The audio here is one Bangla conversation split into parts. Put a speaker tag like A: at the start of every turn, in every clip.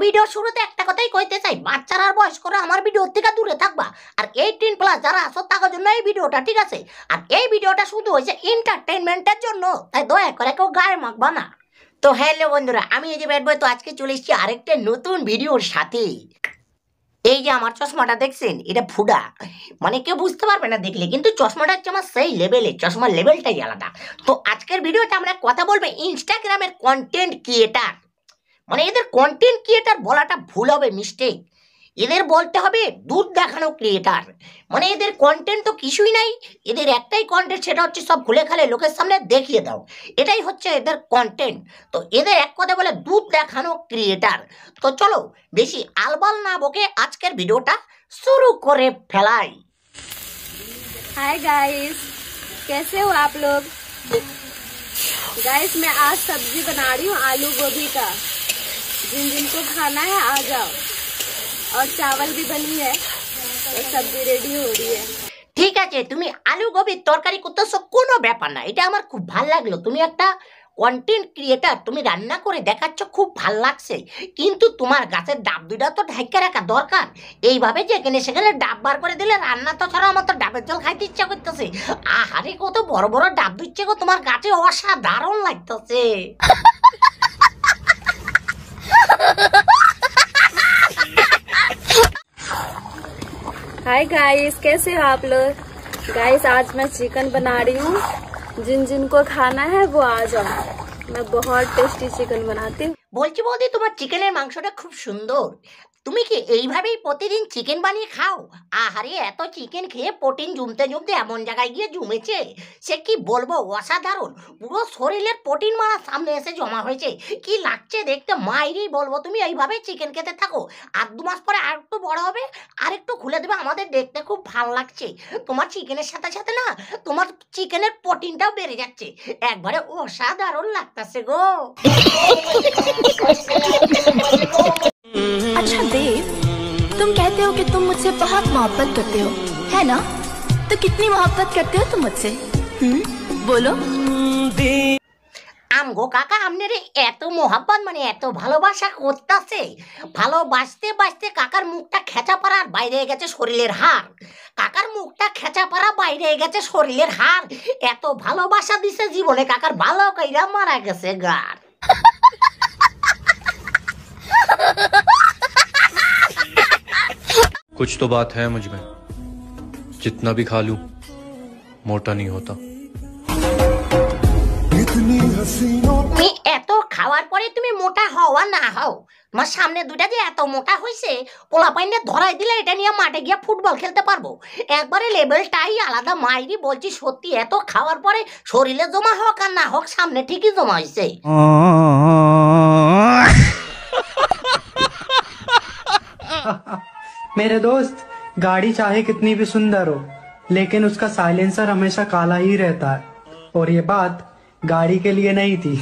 A: ভিডিও শুরুতে একটা কথাই কইতে চাই, বাচ্চারা আর বয়স করে আমার ভিডিও থেকে দূরে থাকবা। আর 18+ যারা আছো তাদের জন্য এই ভিডিওটা, ঠিক আছে? আর এই ভিডিওটা শুধু হয়েছে এন্টারটেইনমেন্টের জন্য, তাই দয়া করে কেউ গায়ে মাখবা না। তো হ্যালো বন্ধুরা, আমি এই যে ব্যাড বয়, তো আজকে চলে এসেছি আরেকটা নতুন ভিডিওর সাথে। এই যে আমার চশমাটা দেখছেন, এটা ফুডা, মানে কেউ বুঝতে পারবে না দেখলে, কিন্তু চশমাটা হচ্ছে আমার সেই লেভেলের, চশমার লেভেলটাই আলাদা। তো আজকের ভিডিওতে আমরা কথা বলবো ইনস্টাগ্রামের কন্টেন্ট ক্রিয়েটার, মানে এদের কন্টেন্ট ক্রিয়েটার বলাটা ভুল হবে, মিস্টেক। এদের বলতে হবে দুধ দেখানো ক্রিয়েটার। মানে এদের কন্টেন্ট তো কিছুই নাই, এদের একটাই কন্টেন্ট, সেটা হচ্ছে সব খুলে খালে লোকের সামনে দেখিয়ে দাও, এটাই হচ্ছে এদের কন্টেন্ট। তো এদের এক কথা বলে দুধ দেখানো ক্রিয়েটার। তো চলো বেশি আলবাল না বকে আজকের ভিডিওটা শুরু করে ফেলাই।
B: हाय गाइस, कैसे हो आप लोग? गाइस मैं आज सब्जी बना रही हूँ आलू गोभी का। जिनको खाना है आ जाओ। और चावल भी बनी है और सब्जी रेडी हो रही है।
A: ঠিক আছে, তুমি আলু গোবির তরকারি করতেছো, কোনো ব্যাপার না, এটা আমার খুব ভালো লাগলো। তুমি একটা কন্টেন্ট ক্রিয়েটার, তুমি রান্না করে দেখাচ্ছ, খুব ভাল লাগছে। কিন্তু তোমার গাছের ডাব দুইটা তো ঢাইকা রাখা দরকার। এইভাবে যেখানে সেখানে ডাব বার করে দিলে রান্না তো ছাড়া আমার তো ডাবের জল খাইতে ইচ্ছা করতেছে। আহারে কত বড় বড় ডাব দিচ্ছে গো তোমার গাছে, অসাধারণ লাগতেছে।
B: हाय गाइस, कैसे हो आप लोग? गाइस आज मैं चिकन बना रही हूँ, जिनको खाना है वो आ जाओ। मैं बहुत टेस्टी चिकन बनाती हूँ।
A: বলছি বৌদি, তোমার চিকেনের মাংসটা খুব সুন্দর। তুমি কি এইভাবেই প্রতিদিন চিকেন বানিয়ে খাও? আহারে এত চিকেন খেয়ে প্রোটিন জমতে জমতে এমন জায়গায় গিয়ে জমেছে, সে কি বলবো, অসাধারণ। পুরো শরীরের প্রোটিন মারা সামনে এসে জমা হয়েছে, কি লাগছে দেখতে, মাইরেই বলবো। তুমি এইভাবেই চিকেন খেতে থাকো, আর 2 মাস পরে আর একটু বড় হবে, আর একটু খুলে দেবে, আমাদের দেখতে খুব ভালো লাগছে। তোমার চিকেনের সাথে সাথে না, তোমার চিকেনের প্রোটিনটাও বেড়ে যাচ্ছে, একবারে অসাধারণ লাগতেছে গো।
C: अच्छा देव, तुम कहते हो कि तुम मुझसे बहुत मोहब्बत करते हो, है ना? तो कितनी मोहब्बत करते हो तुम मुझसे? बोलो।
A: আমগো কাকা আপনার এত মোহাব্বত, মানে এত ভালোবাসা করতেছে, ভালোবাসতে বাসতে কাকার মুখটা খেঁচা পাড়া আর বাইরে গেছে শরীরের হাড়। কাকার মুখটা খেঁচা পাড়া, বাইরে গেছে শরীরের হাড়। এত ভালোবাসা দিছে জীবনে, কাকার ভালো কইরা মারা গেছে গার।
D: कुछ तो बात है मुझ में, जितना भी खा लूं मोटा नहीं होता।
A: তুমি এত খাওয়ার পরে তুমি মোটা হও আর না হও, তোমার সামনে দুটা যে এত মোটা হয়েছে, পোলা পাইনে ধরাই দিলে এটা নিয়ে মাঠে গিয়ে ফুটবল খেলতে পারবো, একবারে লেভেলটাই আলাদা। মাইরি বলছি সত্যি, এত খাওয়ার পরে শরীরে জমা হোক আর না হোক, সামনে ঠিকই জমা হয়েছে।
E: मेरे दोस्त, गाड़ी चाहे कितनी भी सुंदर हो, लेकिन उसका साइलेंसर हमेशा काला ही रहता है। और ये बात गाड़ी के लिए नहीं थी।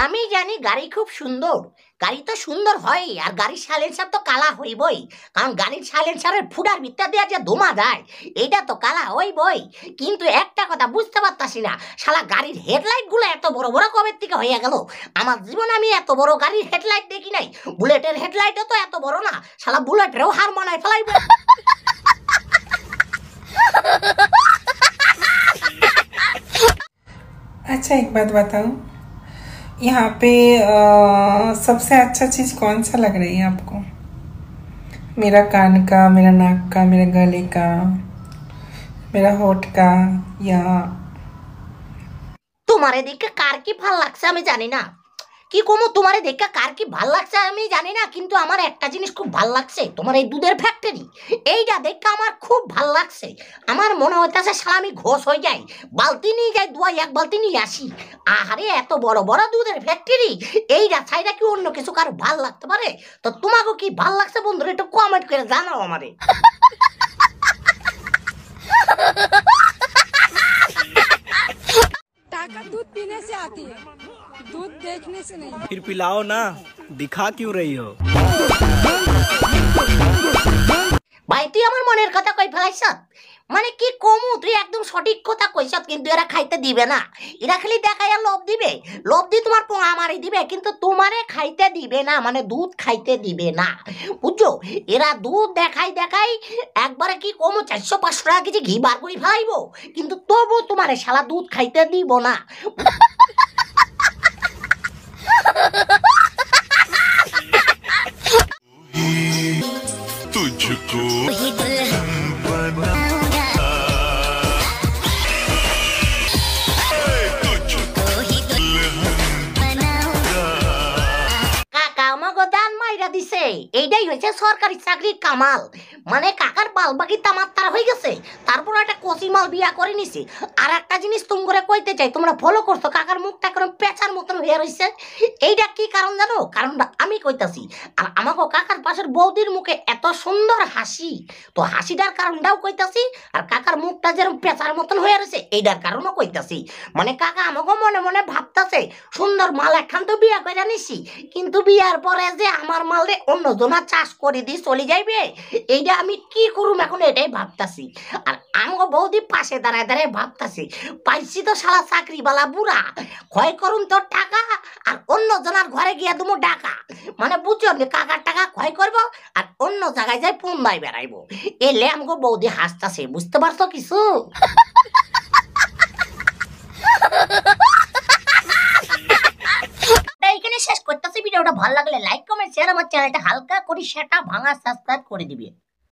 A: আমি জানি গাড়ি খুব সুন্দর, গাড়ি তো সুন্দর হয়, আর গাড়ির সাইলেন্সার তো কালা হইবই, কারণ গাড়ির সাইলেন্সারের ফুডার ভিতর দিয়ে যে ধোঁয়া যায়, এইটা তো কালা হইবই। কিন্তু একটা কথা বুঝতে পারতাছি না, শালা গাড়ির হেডলাইট গুলো এত বড় বড় কবে থেকে হয়ে গেল? আমার জীবনে আমি এত বড় গাড়ির হেডলাইট দেখি নাই। বুলেটের হেডলাইটও তো এত বড় না, শালা বুলেটেরও হার মানায় ফেলাইবে।
F: अच्छा एक बात बताऊं, यहाँ पे सबसे अच्छा चीज कौन सा लग रही है आपको? मेरा कान का, मेरा नाक का, मेरा गले का, मेरा होठ का, या
A: তোমারে দেখে কার কি ভাল লাগছে আমি জানি না, কি কমো তোমারে দেখে কার কি ভাল লাগছে আমি জানি না, কিন্তু আমার একটা জিনিস খুব ভাল লাগছে, তোমার এই দুধের ফ্যাক্টরি, এইটা দেখে আমার খুব ভাল লাগছে। আমার মনে হইতেছে শালা আমি ঘোষ হয়ে যাই, বালতি নিয়ে যাই, দুয়াই এক বালতি নিয়ে আসি। আহারে এত বড় বড় দুধের ফ্যাক্টরি, এইটা ছাইরা কি অন্য কিছু কারো ভাল লাগতে পারে? তো তোমাকে কি ভাল লাগছে বন্ধুরা, একটু কমেন্ট করে জানাও আমারে।
G: ताकत दूध पीने से आती है, दूध देखने से नहीं।
H: फिर पिलाओ ना, दिखा क्यों रही हो?
A: ভাই তুই আমার মনের কথা কই ফেলাইছ, মানে কি কমু, তুই একদম সঠিক কথা কইছ, কিন্তু এরা খাইতে দিবে না। এরা খালি দেখাইয়া লোভ দিবে, লোভ দিয়ে তোমার পোঙা মারি দিবে, কিন্তু তোমারে খাইতে দিবে না, মানে দুধ খাইতে দিবে না, বুঝছো? এরা দুধ দেখাই দেখাই একবারে কি কমু 400-500 টাকা কেজি ঘি বার করে ফেলাইবো, কিন্তু তবু তোমারে শালা দুধ খাইতে দিব না। দিছে এইটাই হয়েছে সরকারি চাকরির কামাল। মানে কাকার বাল বাকি তামার তারা হয়ে গেছে, তারপর একটা কচি মাল বিয়া করে নিছে। আর একটা জিনিস তুমি করে কইতে চাই, তোমরা ফলো করছো, কাকার মুখটা করে পেঁচার মতন হয়ে রয়েছে। এইটা কি কারণ জানো? কারণটা আমি কইতাছি। আর আমাকে কাকার পাশের বৌদির মুখে এত সুন্দর হাসি, তো হাসিটার কারণটাও কইতাছি, আর কাকার মুখটা যেরকম পেঁচার মতন হয়ে রয়েছে এইটার কারণও কইতাছি। মানে কাকা আমাকে মনে মনে ভাবতাছে সুন্দর মাল একখান তো বিয়া করে নিছি, কিন্তু বিয়ার পরে যে আমার মাল অন্য জনা চাষ করে দিয়ে চলে যাইবে, এইটা আমি কি করুম এখন এটাই ভাবতাছি। আর আমাকে বৌদি পাশে দাঁড়ায় দাঁড়ায় ভাবতাছি, পাইছি তো শালা চাকরিওয়ালা বুড়া, ক্ষয় করুন তোর টাকা আর অন্য জনার ঘরে গিয়া তুমি ডাকা। মানে বুঝছো, কাকার টাকা ক্ষয় করবো আর অন্য জায়গায় যাই পুন্দায় বেড়াইবো। এলে আমাকে বৌদি হাসতাছে, বুঝতে পারছো কিছু? এখানে শেষ করতেছি ভিডিওটা। ভালো লাগলে লাইক কমেন্ট শেয়ার, আমার চ্যানেলটা হালকা করে সেটা ভাঙা সাবস্ক্রাইব করে দিবে।